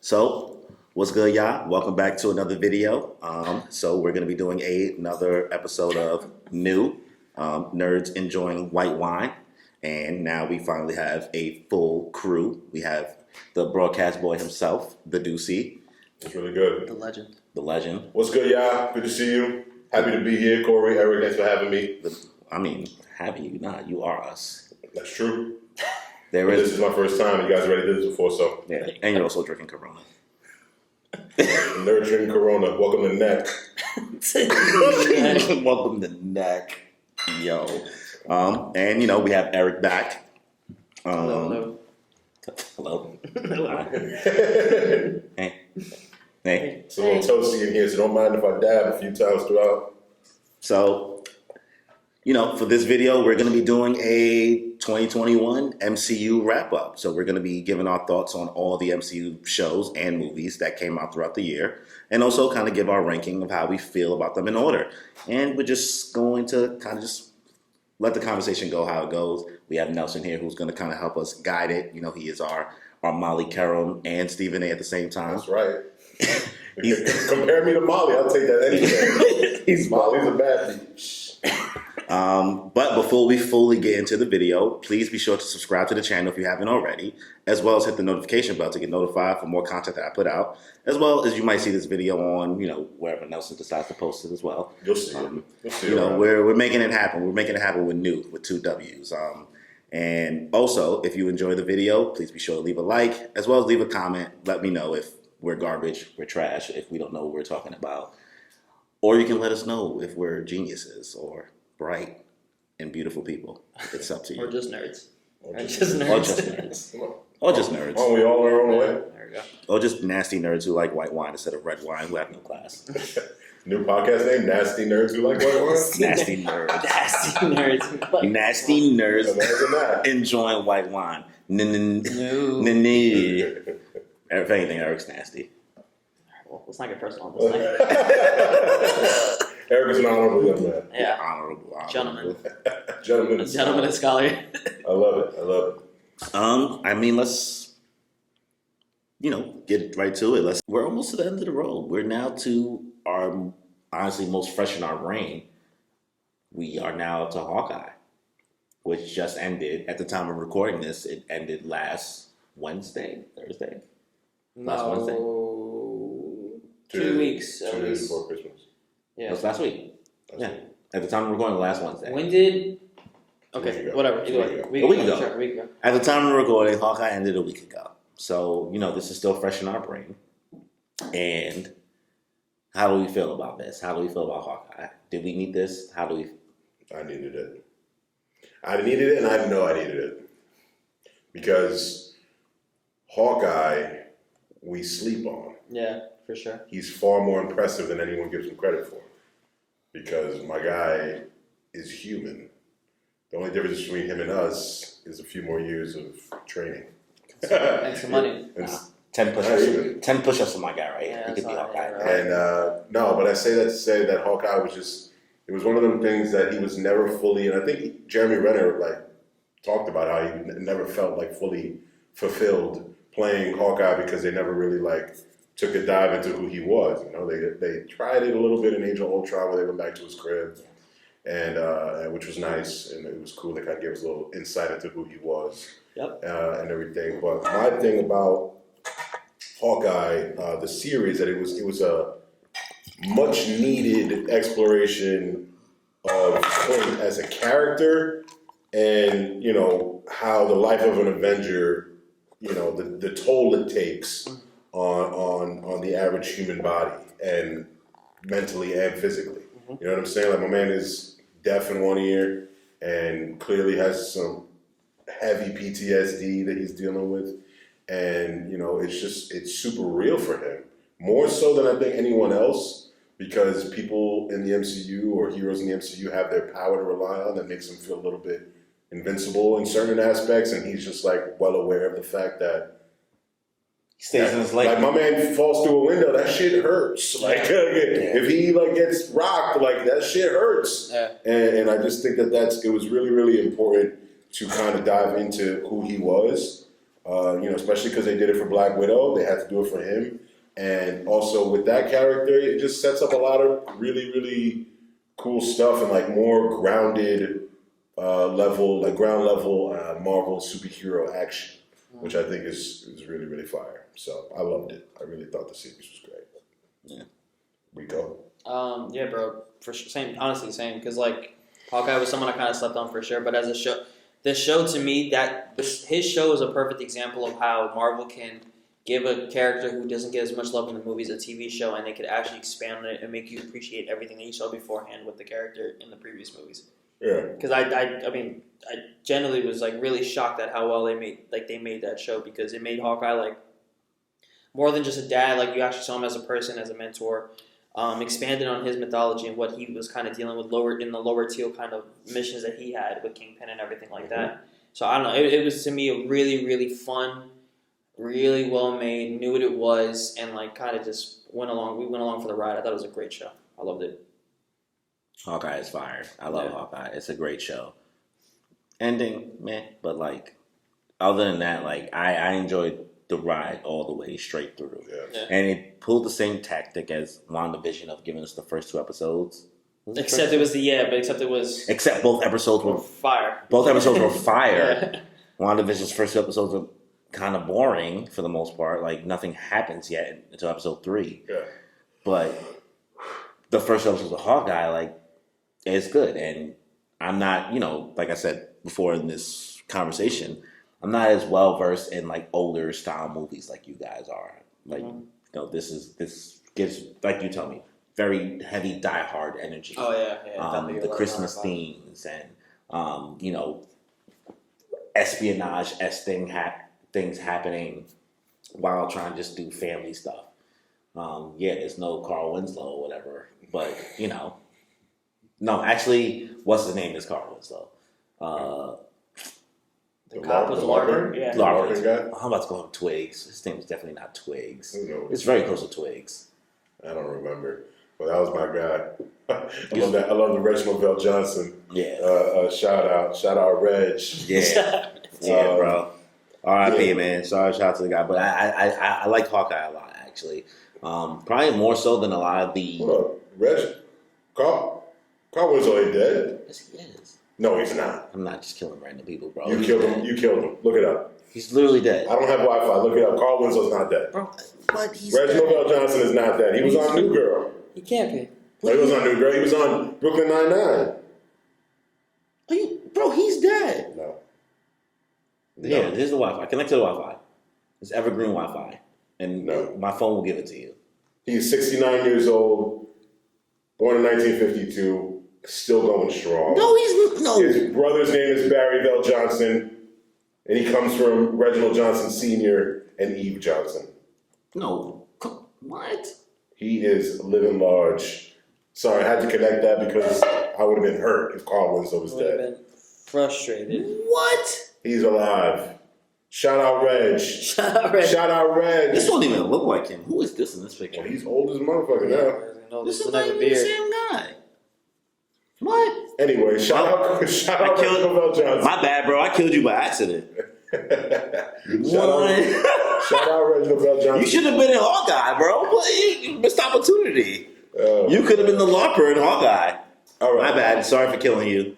So, what's good, y'all? Welcome back to another video. So we're gonna be doing another episode of New Nerds Enjoying White Wine, and now we finally have a full crew. We have the broadcast boy himself, the Deucey, It's really good. The legend. the legend. What's good, y'all? Good to see you. Happy to be here, Corey, Eric. Thanks for having me. Happy you not, you are us. That's true. There But is, this is my first time. You guys already did this before, so yeah, and you're also drinking Corona. nurturing Corona. Welcome to Neck. Welcome to Neck, yo. And we have Eric back. Hello. Hello. Hello. Hey. Hey. It's a little toasty in here, so don't mind if I dab a few times throughout. So, for this video, we're going to be doing a 2021 MCU wrap up. So, we're going to be giving our thoughts on all the MCU shows and movies that came out throughout the year, and also kind of give our ranking of how we feel about them in order. And we're just going to kind of just let the conversation go how it goes. We have Nelson here who's going to kind of help us guide it. He is our Molly Carroll and Stephen A at the same time. That's right. Compare me to Molly. I'll take that anyway. Molly's a bad bitch. But before we fully get into the video, please be sure to subscribe to the channel if you haven't already, as well as hit the notification bell to get notified for more content that I put out, as well as you might see this video on, wherever Nelson decides to post it as well. You'll see it. You'll see it. We're making it happen. We're making it happen with New, with 2 W's. And also, if you enjoy the video, please be sure to leave a like, as well as leave a comment. Let me know if we're garbage, we're trash, if we don't know what we're talking about. Or you can let us know if we're geniuses or bright and beautiful people. It's up to you. Or just nerds. Or Or just- just Or nerds. just nerds. Come on. Or just nerds. Aren't we all in our own way? There we go. Or just nasty nerds who like white wine instead of red wine who have no class. New podcast name, Nasty Nerds Who Like White Wine. Nasty nerds. Nasty nerds. Nasty nerds Imagine that. enjoying white wine. No. If anything, Eric's nasty. Well, let's not get personal on this thing. Eric is an honorable young man. Yeah. Honorable. Gentleman. Gentleman. Gentleman and scholar. I love it. I love it. Let's, get right to it. We're almost to the end of the road. We're now to our, honestly, most fresh in our brain. We are now to Hawkeye, which just ended. At the time of recording this, it ended last Thursday? Last Wednesday? No. 2 weeks. 2 at days least. before Christmas. It Yeah. was last week. That's Yeah. it. At the time of recording, last Wednesday. When did... A week Okay, ago. whatever. A Either week way. ago. A week ago. Sure, a week ago. At the time of recording, Hawkeye ended a week ago. So, this is still fresh in our brain. And how do we feel about this? How do we feel about Hawkeye? Did we need this? How do we... I needed it. I needed it, and I know I needed it. Because Hawkeye, we sleep on. Yeah, for sure. He's far more impressive than anyone gives him credit for. Because my guy is human. The only difference between him and us is a few more years of training. And some money. And, 10 push-ups. 10 push-ups for my guy right here. Yeah, He could be that's all Hawkeye. right, and no, but I say that to say that Hawkeye was just, it was one of them things that he was never fully, and I think Jeremy Renner talked about how he never felt fully fulfilled playing Hawkeye because they never really took a dive into who he was. They tried it a little bit in Age of Ultron where they went back to his crib, and which was nice, and it was cool. They kind of gave us a little insight into who he was. Yep. And everything. But my thing about Hawkeye, the series, that it was a much needed exploration of Clint as a character, and how the life of an Avenger, the toll it takes on the average human body, and mentally and physically. You know what I'm saying? My man is deaf in one ear and clearly has some heavy PTSD that he's dealing with. And, it's super real for him. More so than I think anyone else, because people in the MCU or heroes in the MCU have their power to rely on that makes them feel a little bit invincible in certain aspects. And he's just well aware of the fact that He stays in his lane. my man falls through a window, that shit hurts. If he gets rocked, that shit hurts. Yeah. And I just think that it was really, really important to kind of dive into who he was. Especially because they did it for Black Widow, they had to do it for him. And also with that character, it just sets up a lot of really, really cool stuff and like more grounded ground level Marvel superhero action, which I think is really, really fire. So I loved it. I really thought the series was great. Yeah. Rico? Yeah, bro. For sure. Same. Honestly, same. Because like Hawkeye was someone I kind of slept on for sure. But as a show, the show to me his show is a perfect example of how Marvel can give a character who doesn't get as much love in the movies a TV show, and they could actually expand on it and make you appreciate everything that you saw beforehand with the character in the previous movies. Yeah. Because I genuinely was like really shocked at how well they made that show, because it made Hawkeye like more than just a dad. Like you actually saw him as a person, as a mentor. Expanded on his mythology and what he was kind of dealing with in the lower tier kind of missions that he had with Kingpin and everything like that. So I don't know. It was to me a really, really fun, really well made, knew what it was, and like kind of just went along. We went along for the ride. I thought it was a great show. I loved it. Hawkeye is fire. I love Hawkeye. It's a great show. Ending, meh, but like other than that, like I enjoyed the ride all the way straight through. Yeah. And it pulled the same tactic as WandaVision of giving us the first 2 episodes. Except it was Except both episodes were fire. Both episodes were fire. Yeah. WandaVision's first 2 episodes were kind of boring for the most part. Like nothing happens yet until episode 3. Yeah. But the first episode of Hawkeye, like, it's good. And I'm not, like I said before in this conversation, I'm not as well versed in like older style movies like you guys are. Like, this gives, like you tell me, very heavy Die Hard energy. Oh yeah. The Christmas themes and espionage-esque things happening while trying to just do family stuff. There's no Carl Winslow or whatever, but no, actually, what's his name is Carl Winslow. The cop was Larkin? Yeah. Larkin guy? I'm about to go on Twigs. His name is definitely not Twigs. Who knows? It's very close to Twigs. I don't remember. But that was my guy. I love that. I love the Reginald Bell Johnson. Yeah. Shout out Reg. Yeah. Yeah, bro. R.I.P. Yeah. Man. Sorry, shout out to the guy, but I like Hawkeye a lot actually. Probably more so than a lot of the. Hold up. Reg? Carl Winslow ain't dead. Yes, he is. No, he's not. I'm not just killing random people, bro. You He's killed dead. him. You killed him. Look it up. He's literally dead. I don't have Wi-Fi. Look it up. Carl Winslow's not dead. Bro, but he's Reginald dead. Bell Johnson is not dead. He was on New Girl. He can't be. No, he was on New Girl. He was on Brooklyn Nine-Nine. Bro, he's dead. No. Yeah, here's the Wi-Fi. Connect to the Wi-Fi. It's evergreen Wi-Fi. And No. my phone will give it to you. He's 69 years old, born in 1952, still going strong. No. His brother's name is Barry Bell Johnson, and he comes from Reginald Johnson Sr. and Eve Johnson. No. What? He is living large. Sorry, I had to connect that because I would have been hurt if Carl Winslow was Would have dead. been frustrated. What? He's alive. Shout out Reg. Shout out Reg. This don't even look like him. Who is this in this picture? Well, he's old as a motherfucker now. No, This this is doesn't not have a even the beard. same guy. What? Anyway, shout out Reginald Bell Johnson. My bad, bro. I killed you by accident. Shout out Reginald Bell Johnson. You should have been in Hawkeye, bro. You missed opportunity. Oh, You could have been the LARPer in Hawkeye. all right. My bad. Sorry for killing you.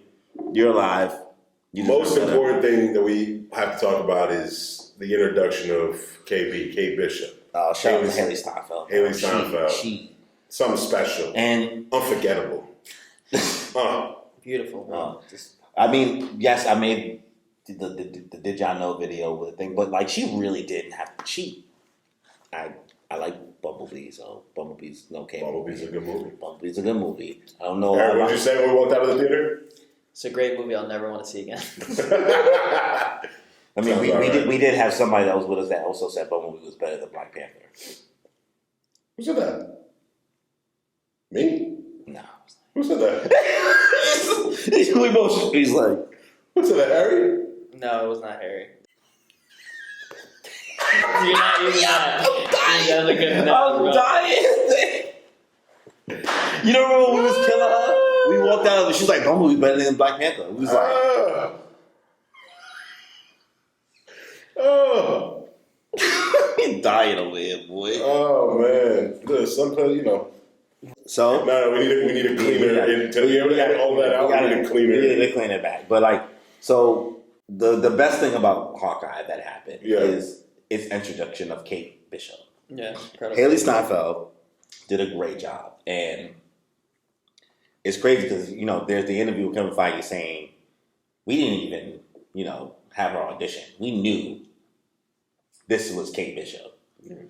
You're alive. You Most deserve better. important thing that we have to talk about is the introduction of Kate Bishop. Shout out to Haley Steinfeld. Haley Steinfeld. She Something special. and Unforgettable. Beautiful. I mean, yes, I made the Did Y'all Know video with the thing, but like she really didn't have to cheat. I like Bumblebee, so Bumblebee's okay. Bumblebee's a good movie. Bumblebee's a good movie. I don't know. Aaron, what did you say when we walked out of the theater? It's a great movie I'll never want to see again. I mean, Sounds we alright. did have somebody that was with us that also said Bumblebee was better than Black Panther. Who said that? Me? No. Who said that? We both. He's like, Who said that? Harry? No, it was not Harry. You're not using that. I'm dying. You're good enough, bro. You don't remember when we was killing her? We walked out and she was like, Bumblebee better than Black Panther. We was like, dying over here, boy. Oh man, look, sometimes So No, we need a cleaner. Until we ever got all that out, we need a cleaner. We need to clean it back. But like, so the best thing about Hawkeye that happened is its introduction of Kate Bishop. Yeah, incredible. Haley Steinfeld did a great job, and it's crazy because there's the interview with Kevin Feige saying we didn't even have her audition. We knew this was Kate Bishop. Mm-hmm.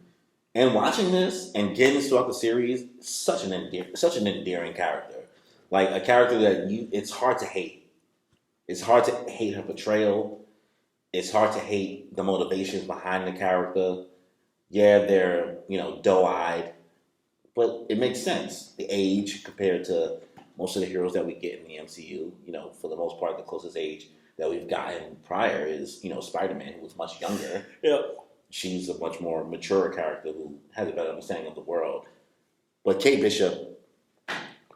And watching this and getting this throughout the series, such an endearing character, like a character that it's hard to hate. It's hard to hate her portrayal. It's hard to hate the motivations behind the character. Yeah, they're doe-eyed, but it makes sense. The age compared to most of the heroes that we get in the MCU, for the most part, the closest age that we've gotten prior is Spider-Man, who was much younger. Yeah. She's a much more mature character who has a better understanding of the world. But Kate Bishop,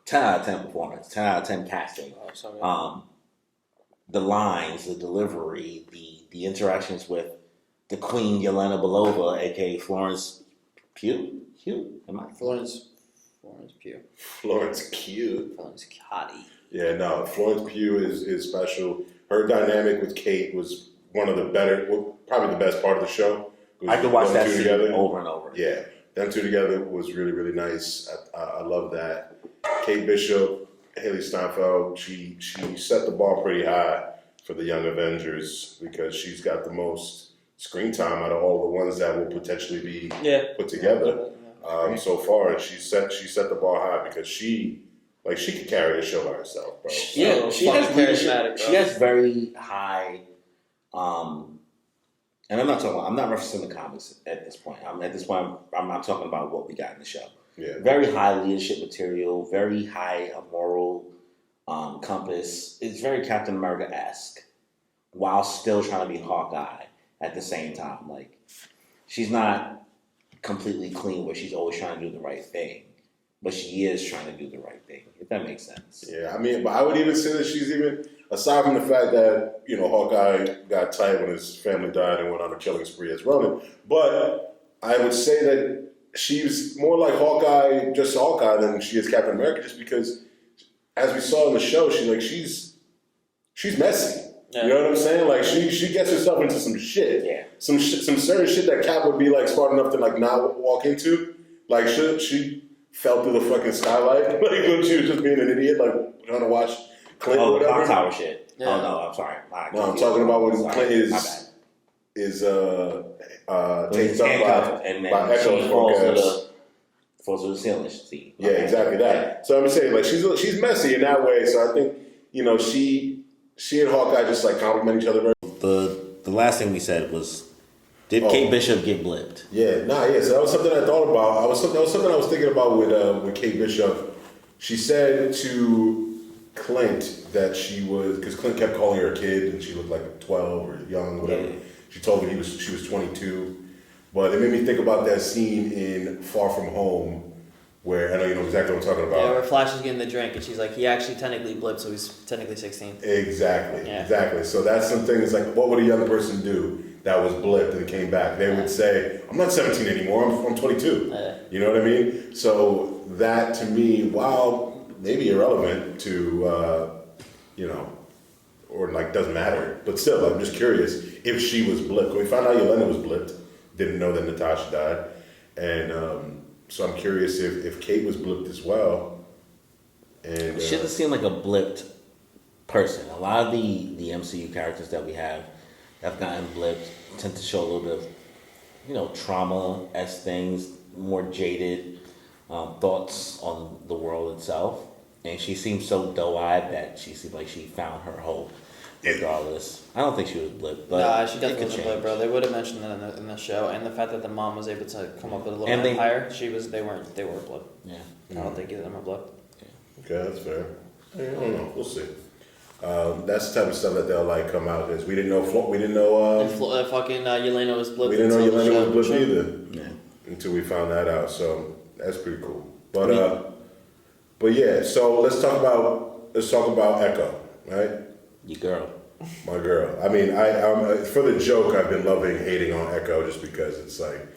10 out of 10 performance, 10 out of 10 casting. Oh, sorry. The lines, the delivery, the interactions with the Queen Yelena Belova, aka Florence Pugh. Florence Pugh. Florence Pugh. Florence Hottie. Yeah, no, Florence Pugh is special. Her dynamic with Kate was one of the better, probably the best part of the show. I could watch that scene over and over. Yeah, them two together was really, really nice. I love that. Kate Bishop, Haley Steinfeld, she set the bar pretty high for the Young Avengers because she's got the most screen time out of all the ones that will potentially be put together so far. And she set the bar high because she could carry the show by herself, bro. Yeah, she has very high. And I'm not referencing the comics at this point. I'm talking about what we got in the show. Yeah. Very high leadership material, very high moral compass. It's very Captain America-esque, while still trying to be Hawkeye at the same time. Like, she's not completely clean where she's always trying to do the right thing, but she is trying to do the right thing, if that makes sense. Yeah, I mean, but I would even say that she's even, aside from the fact that, Hawkeye got tight when his family died and went on a killing spree as Ronin, but I would say that she's more like just Hawkeye than she is Captain America, just because, as we saw in the show, she's messy. Yeah. You know what I'm saying? Like, she gets herself into some shit. Yeah. Some certain shit that Cap would be, like, smart enough to, like, not walk into. Like, she fell through the fucking skylight, like, when she was just being an idiot, like, trying to watch Clint or whatever. Oh, Tower shit. Yeah. Oh, no, I'm sorry. No, I'm talking about when Clint is taken up by Echo falls to the ceiling. See. Yeah, exactly that. So I'm saying, like, she's messy in that way. So I think she and Hawkeye just like complement each other very. The last thing we said was, did Kate Bishop get blipped? Yeah, So that was something I thought about. That was something I was thinking about with Kate Bishop. She said to Clint that she was, because Clint kept calling her a kid and she looked like 12 or young, whatever. Yeah. She told him she was 22. But it made me think about that scene in Far From Home where, I know you know exactly what I'm talking about. Yeah, where Flash is getting the drink and she's like, he actually technically blipped, so he's technically 16. Exactly. So that's something, it's like, what would a young person do that was blipped and came back? They would say, I'm not 17 anymore, I'm 22. You know what I mean? So that to me, while maybe irrelevant to, or like doesn't matter, but still, I'm just curious if she was blipped. We found out Yelena was blipped, didn't know that Natasha died, and so I'm curious if Kate was blipped as well. And she doesn't seem like a blipped person. A lot of the MCU characters that we have gotten blipped tend to show a little bit of, trauma-esque things, more jaded thoughts on the world itself. And she seems so doe-eyed that she seemed like she found her hope regardless. I don't think she was blipped, but nah, she definitely wasn't blipped, bro. They would have mentioned that in the show, and the fact that the mom was able to come up with a little bit higher. They were blipped. Yeah, I don't think either of them are blipped. Yeah. Okay, that's fair. I don't know. We'll see. That's the type of stuff that they'll like come out as. We didn't know. Fucking Yelena was blipped. We didn't know Yelena was blipped either. Until we found that out. So that's pretty cool. But yeah. So let's talk about Echo, right? Your girl. My girl. I mean, for the joke, I've been hating on Echo just because it's like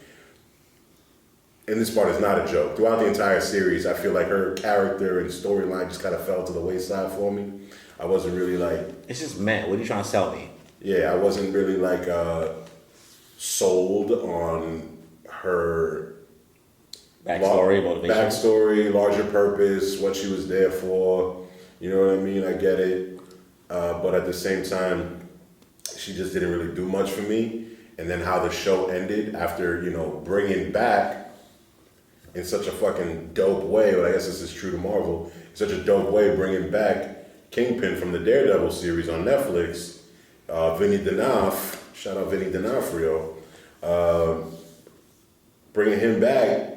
and this part is not a joke, throughout the entire series, I feel like her character and storyline just kind of fell to the wayside for me. I wasn't really like, It's just man. What are you trying to sell me? yeah, I wasn't really like sold on her Backstory, motivation. backstory, larger purpose, what she was there for. You know what I mean? I get it, but at the same time, she just didn't really do much for me. And then how the show ended after, you know, bringing back in such a fucking dope way, but I guess this is true to Marvel, such a dope way, bringing back Kingpin from the Daredevil series on Netflix, Vinny D'Onofrio, shout out Vinny D'Onofrio, bringing him back,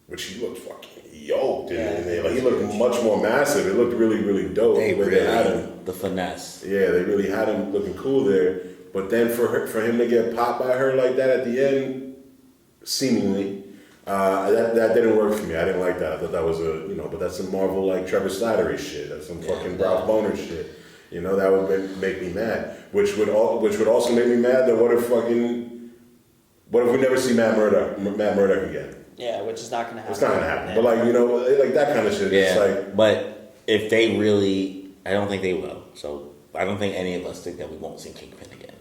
which he looked fucking yoked in there. Like, he looked much more massive. It looked really, really dope. They the way really they had him. the finesse. Yeah, they really had him looking cool there. But then for him to get popped by her like that at the end, seemingly, that didn't work for me. I didn't like that. I thought that was but that's some Marvel like Trevor Slattery shit. That's some fucking Ralph Boner shit. You know, that would make me mad. Which would also make me mad that what if we never see Matt Murdock again? Yeah, which is not going to happen. It's not gonna happen. But like, you know, like that kind of shit. Yeah, It's like, but if they really, I don't think they will. So I don't think any of us think that we won't see Kingpin again.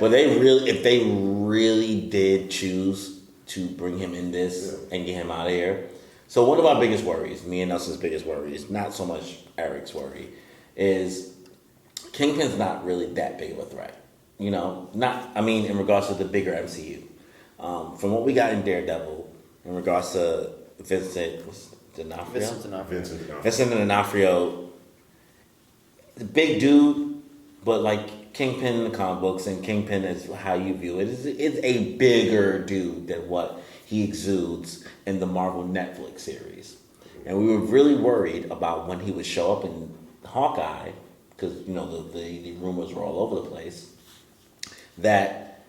But if they really did choose to bring him in this and get him out of here. So one of our biggest worries, me and Nelson's biggest worries, not so much Eric's worry, is Kingpin's not really that big of a threat. You know, in regards to the bigger MCU. From what we got in Daredevil, in regards to Vincent D'Onofrio, Vincent D'Onofrio, the big dude, but like Kingpin in the comic books, and Kingpin is how you view it, is a bigger dude than what he exudes in the Marvel Netflix series. And we were really worried about when he would show up in Hawkeye, because you know the rumors were all over the place, that,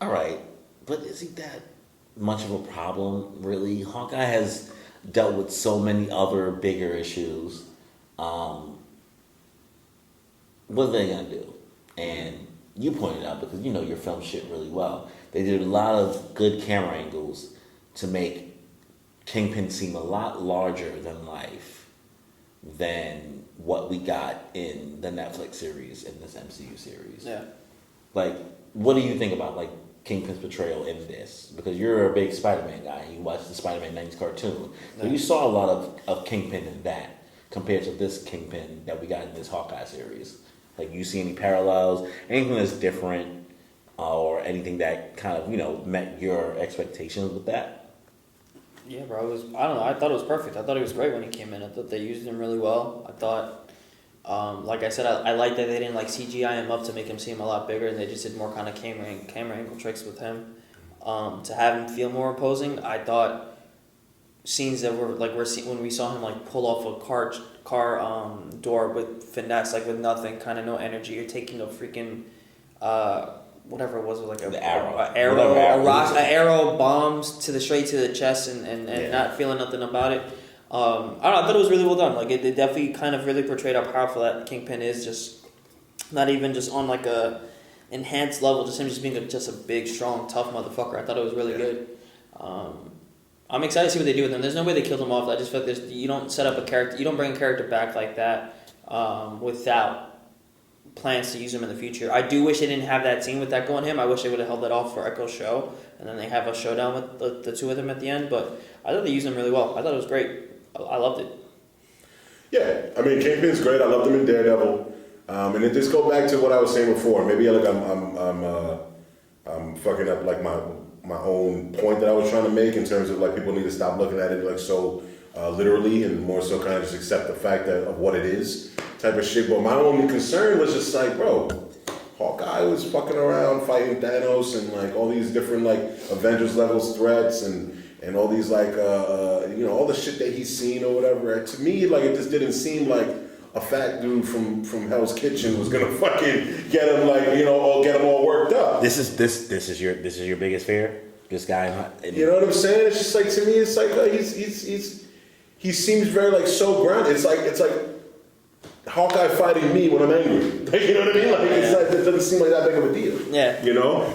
all right, but is he that much of a problem, really? Hawkeye has dealt with so many other bigger issues. What are they going to do? And you pointed out, because you know your film shit really well, they did a lot of good camera angles to make Kingpin seem a lot larger than life than what we got in the Netflix series, in this MCU series. Yeah. Like, what do you think about, like, Kingpin's portrayal in this? Because you're a big Spider-Man guy. You watched the Spider-Man 90s cartoon. So you saw a lot of Kingpin in that compared to this Kingpin that we got in this Hawkeye series. Like, you see any parallels, anything that's different, or anything that kind of, you know, met your expectations with that? Yeah, bro. I don't know. I thought it was perfect. I thought it was great when he came in. I thought they used him really well. I thought, like I said, I like that they didn't like CGI him up to make him seem a lot bigger, and they just did more kind of camera angle tricks with him to have him feel more imposing. I thought scenes that were like when we saw him like pull off a car door with finesse, like with nothing, kind of no energy. You're taking a freaking whatever it was like the arrow, an arrow bombs straight to the chest and not feeling nothing about it. I don't know, I thought it was really well done. Like it definitely kind of really portrayed how powerful that Kingpin is. Just not even just on like a enhanced level, just him just being just a big, strong, tough motherfucker. I thought it was really good. I'm excited to see what they do with him. There's no way they killed him off. I just feel like you don't set up a character, you don't bring a character back like that without plans to use him in the future. I do wish they didn't have that scene with that going him. I wish they would have held that off for Echo's show, and then they have a showdown with the two of them at the end. But I thought they used him really well. I thought it was great. I loved it. yeah, I mean, Kingpin's great. I loved him in Daredevil. And it just go back to what I was saying before. Maybe like I'm fucking up like my own point that I was trying to make in terms of like people need to stop looking at it like so literally and more so kind of just accept the fact of what it is type of shit. But my only concern was just like, bro, Hawkeye was fucking around fighting Thanos and like all these different like Avengers levels threats and all these like all the shit that he's seen or whatever. To me, like it just didn't seem like a fat dude from Hell's Kitchen was gonna fucking get him like or get him all worked up. This is your biggest fear. This guy, you know what I'm saying? It's just like, to me, it's like he seems very like so grounded. It's like Hawkeye fighting me when I'm angry. Like, you know what I mean? Like it's like, it doesn't seem like that big of a deal. Yeah.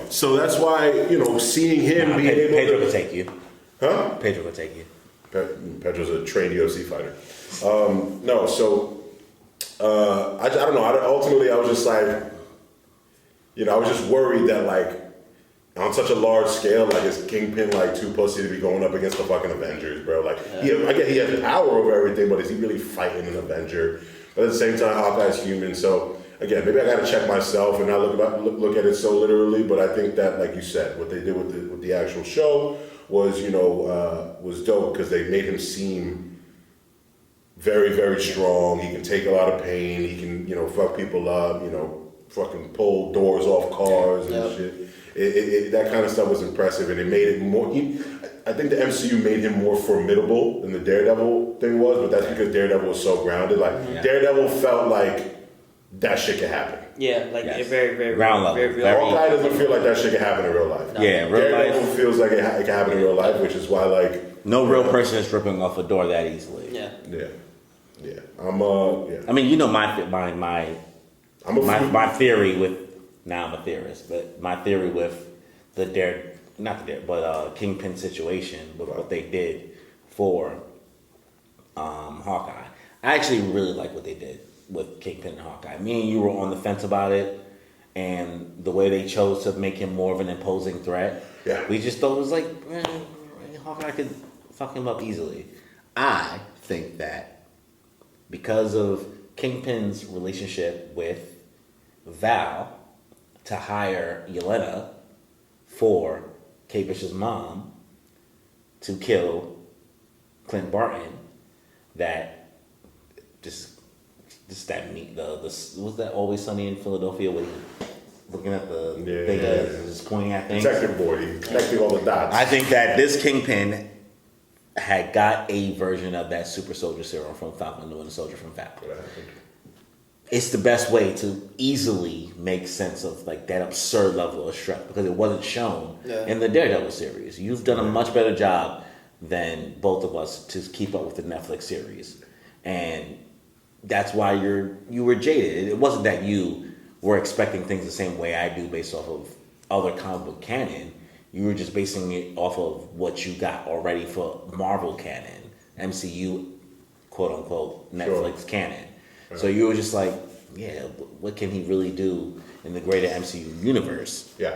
So that's why seeing him being able Pedro to can take you. Huh? Pedro will take you. Pedro's a trained UFC fighter. No, so I don't know. Ultimately, I was just like, I was just worried that like on such a large scale, like is Kingpin like too pussy to be going up against the fucking Avengers, bro? Like, I get he has power over everything, but is he really fighting an Avenger? But at the same time, Hawkeye's human, so. Again, maybe I got to check myself and not look at it so literally, but I think that, like you said, what they did with the actual show was, was dope because they made him seem very, very strong. He can take a lot of pain. He can, fuck people up. Fucking pull doors off cars and shit. That kind of stuff was impressive, and it made it more. I think the MCU made him more formidable than the Daredevil thing was, but that's because Daredevil was so grounded. Like Daredevil felt like. That shit can happen. Yeah, like very, very ground level. very real. Hawkeye doesn't feel like that shit can happen in real life. No. Yeah, in real Daredevil life. feels like it can happen in real life, which is why like No real person is ripping off a door that easily. Yeah. Yeah. I mean, my theory with now I'm a theorist, but my theory with the Kingpin situation with what they did for Hawkeye. I actually really like what they did with Kingpin and Hawkeye. Me and you were on the fence about it, and the way they chose to make him more of an imposing threat. Yeah. We just thought it was like Hawkeye could fuck him up easily. I think that because of Kingpin's relationship with Val to hire Yelena for Kate Bishop's mom to kill Clint Barton, that was that Always Sunny in Philadelphia when he looking at the thing just pointing at things. Detective boy, he connecting all the dots. I think that this Kingpin had got a version of that super soldier serum from Falcon and the Winter Soldier from Falcon. It's the best way to easily make sense of like that absurd level of stress because it wasn't shown in the Daredevil series. You've done a much better job than both of us to keep up with the Netflix series, and that's why you were jaded. It wasn't that you were expecting things the same way I do based off of other comic book canon. You were just basing it off of what you got already for Marvel canon, MCU, quote unquote, Netflix canon. So you were just like, what can he really do in the greater MCU universe? Yeah.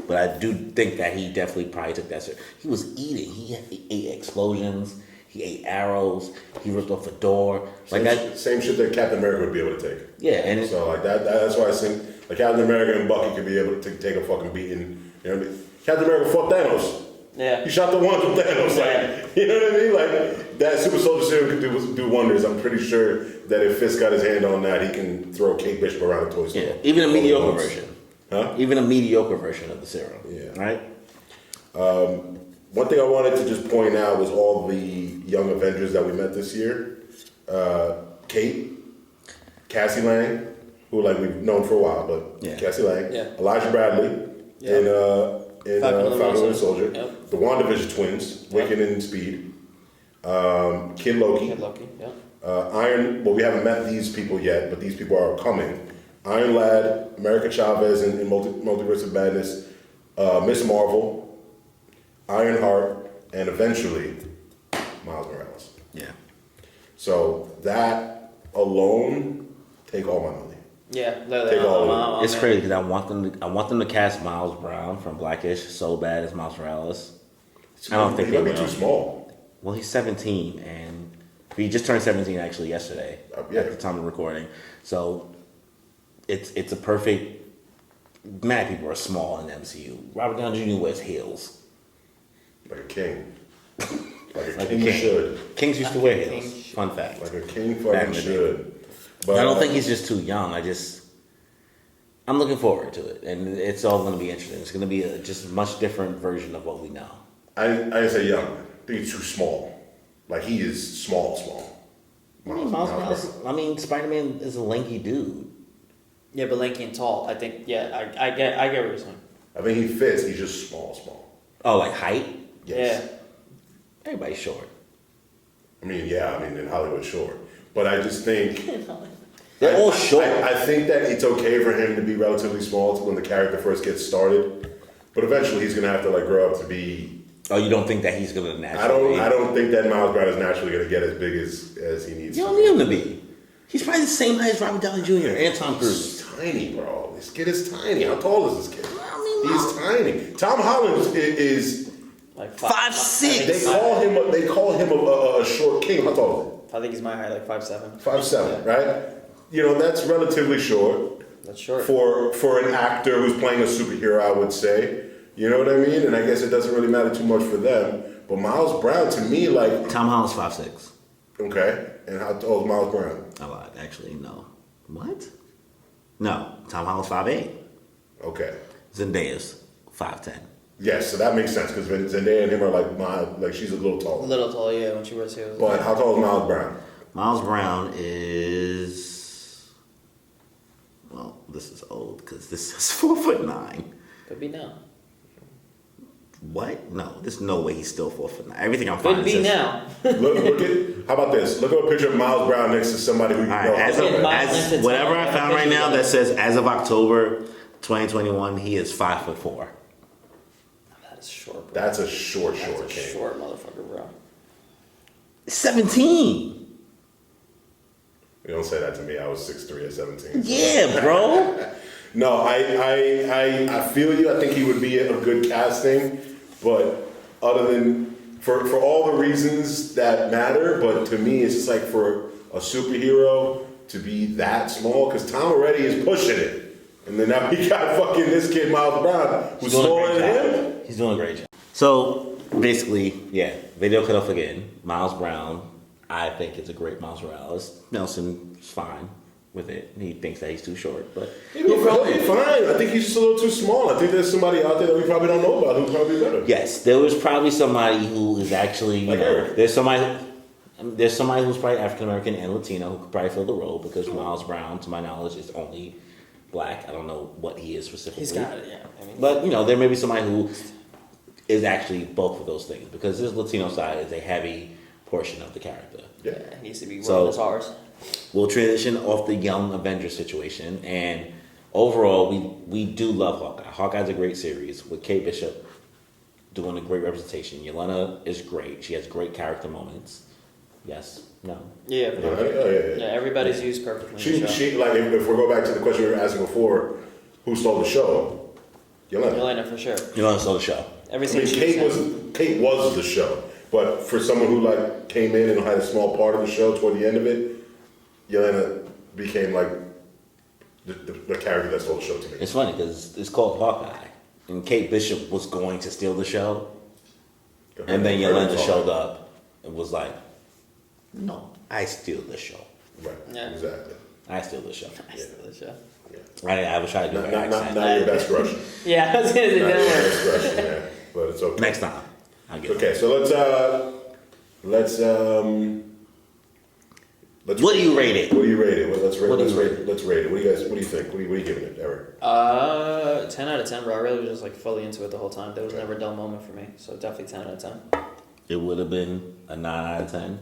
But I do think that he definitely probably took that. He was eating. He ate explosions. He ate arrows. He ripped off a door. Same shit that Captain America would be able to take. Yeah, and so like that's why I think like Captain America and Bucky could be able to take a fucking beating. You know what I mean? Captain America fought Thanos. Yeah. He shot the one from Thanos. Like, you know what I mean? Like that super soldier serum could do wonders. I'm pretty sure that if Fisk got his hand on that, he can throw Kate Bishop around a toy store. Yeah, even a mediocre version. Huh? Even a mediocre version of the serum. Yeah. Right? One thing I wanted to just point out was all the young Avengers that we met this year. Kate, Cassie Lang, who like we've known for a while, but Cassie Lang, Elijah Bradley, in Falcon and the Winter Soldier, the WandaVision twins, Wiccan and Speed, Kid Loki, Iron. Well, we haven't met these people yet, but these people are coming. Iron Lad, America Chavez in Multiverse of Madness, Miss Marvel, Ironheart, and eventually Miles Morales. Yeah. So that alone, take all my money. Yeah, Take all of it. It's crazy because I want them to cast Miles Brown from Blackish so bad as Miles Morales. I don't think He's they gonna be will. too small. Well, he's 17, and he just turned 17 actually yesterday at the time of recording. So it's a perfect. Mad people are small in the MCU. Robert Downey Jr. wears heels. Like a king. Like a Like king a king. should. Kings used to wear heels. Fun fact. Like a king Back in fucking the day. should. But I don't think he's just too young. I'm looking forward to it, and it's all going to be interesting. It's going to be a just much different version of what we know. I didn't say young. I think he's too small. Like he is small. Miles Morales. Spider-Man is a lanky dude. Yeah, but lanky and tall. I think. Yeah, I get what you're saying. I think he fits. He's just small. Oh, like height? Yes. Yeah. Everybody's short. In Hollywood, sure. But I just think They're all short. I think that it's okay for him to be relatively small when the character first gets started, but eventually he's gonna have to like grow up to be Oh, you don't think that he's gonna naturally? I don't think that Miles Brown is naturally going to get as big as he needs. You to don't need him to be. He's probably the same height as Robert Downey Jr. and Tom Cruise. He's tiny, bro. This kid is tiny. How tall is this kid? I mean, He's tiny. Tom Holland is. Like 5'6". They call him a short king. How tall is I think he's my height, like 5'7". he? 5'7", right? You know, that's relatively short. That's short. For an actor who's playing a superhero, I would say. You know what I mean? And I guess it doesn't really matter too much for them. But Miles Brown, to me, like... Tom Holland's 5'6". Okay. And how tall is Miles Brown? I lied. Actually, no. What? No. Tom Holland's 5'8". Okay. Zendaya's 5'10". Yes, so that makes sense, because Zendaya and him are like she's a little A taller. little tall, yeah, when she was here. But how tall is Miles Brown? Miles Brown is... Well, this is old, because this is 4'9". Could be now. What? No, there's no way he's still 4'9". Everything I'm Could finding be says... now. Look at, how about this? Look at a picture of Miles Brown next to somebody who you All know. right, Okay, whatever I found right now that says as of October 2021, he is 5'4". That is short, bro. That's a short That's a king. short motherfucker, bro. 17. You don't say that to me. I was 6'3" at 17. Yeah, bro. No, I feel you. I think he would be a good casting, but other than for all the reasons that matter, but to me, it's just like for a superhero to be that small, because Tom already is pushing it, and then now we got fucking this kid Miles Brown who's He's doing a smaller great than job. him. He's doing a great job. So basically, yeah, video cut off again. Miles Brown, I think it's a great Miles Morales. Nelson's fine with it. He thinks that he's too short, but He'll be fine. I think he's just a little too small. I think there's somebody out there that we probably don't know about who's probably better. yes, there was probably somebody who is actually, Like Eric. there's somebody who's probably African American and Latino who could probably fill the role, because Miles Brown, to my knowledge, is only black. I don't know what he is specifically. He's got it, yeah. I mean, But there may be somebody who is actually both of those things, because this Latino side is a heavy portion of the character. Yeah. it needs to be So- working as ours. We'll transition off the young Avengers situation, and overall, we do love Hawkeye. Hawkeye's a great series with Kate Bishop doing a great representation. Yelena is great; she has great character moments. Yes, no. Yeah, Yeah. yeah. Everybody's used perfectly. in the show. She like if we go back to the question we were asking before, who stole the show? Yelena. Yelena for sure. Yelena stole the show. Every I scene mean, she Kate was the show, but for someone who like came in and had a small part of the show toward the end of it, Yelena became like the character that stole the show to me. It's funny because it's called Hawkeye, and Kate Bishop was going to steal the show, and then Yelena showed up and was like, "No, I steal the show. Right. Yeah. Exactly. I steal the show." I stole the show. Yeah. I was trying to do Not, an not, accent. not your best Russian. Yeah, I was gonna say Not your that best Russian, yeah. But it's okay. Next time, I'll get it. Okay, so let's What do you rate it? What do you rate it? Let's rate What do let's you rate rate it. Let's rate it. What do you guys? What do you think? What are you giving it, Eric? 10 out of 10, bro. I really was just like fully into it the whole time. There was never a dull moment for me. So definitely 10 out of 10. It would have been a 9 out of 10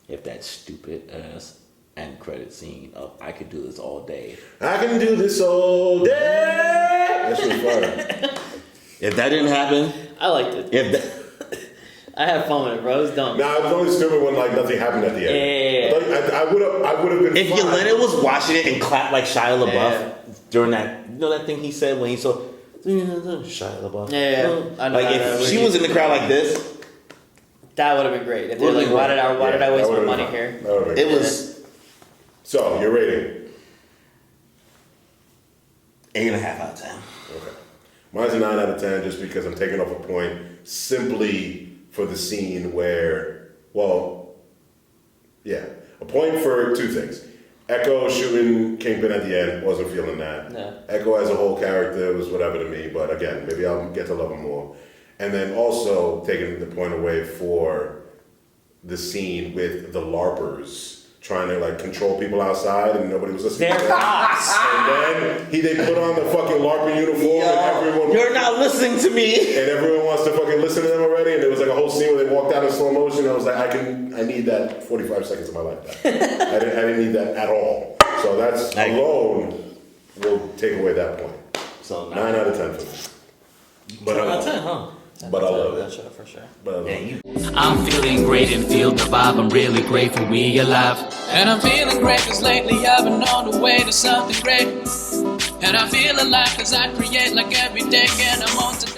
if that stupid ass end credit scene of "I could do this all day." I can do this all day. That's really fun. If that didn't happen, I liked it. if that, I had fun with it, bro. It was dumb. Now it was only stupid when like nothing happened at the end. Yeah. I would have been. if fine. Yelena was watching it and clapped like Shia LaBeouf Yeah. during that, that thing he said when he saw Shia LaBeouf. Yeah. I know, Like I know. if she was in the crowd like this, That would have been great. If they're Would've like, been why did I Yeah, waste that my would've money been fun. here? That would've been it fun. was So your rating? 8.5 out of 10. Okay. Mine's a 9 out of 10 just because I'm taking off a point simply for the scene where, well, yeah, a point for two things. Echo shooting Kingpin at the end, wasn't feeling that. No. Echo as a whole character was whatever to me, but again, maybe I'll get to love him more. And then also taking the point away for the scene with the LARPers trying to like control people outside and nobody was listening to They're them. cops. And then they put on the fucking LARPer uniform and everyone You're not listening to me. and everyone wants to fucking listen to them already. And there was like a whole scene where they walked out in slow motion. I was like, I need that 45 seconds of my life back. I didn't need that at all. So that's I- alone will take away that point. So 9 out of 10 for me. But 9 out of 10, huh? But I love that it. show for sure. But I love Yeah, it. you. I'm feeling great and feel the vibe. I'm really grateful we alive. And I'm feeling great cause lately I've been on the way to something great. And I feel alive cause I create like every day and I'm on today.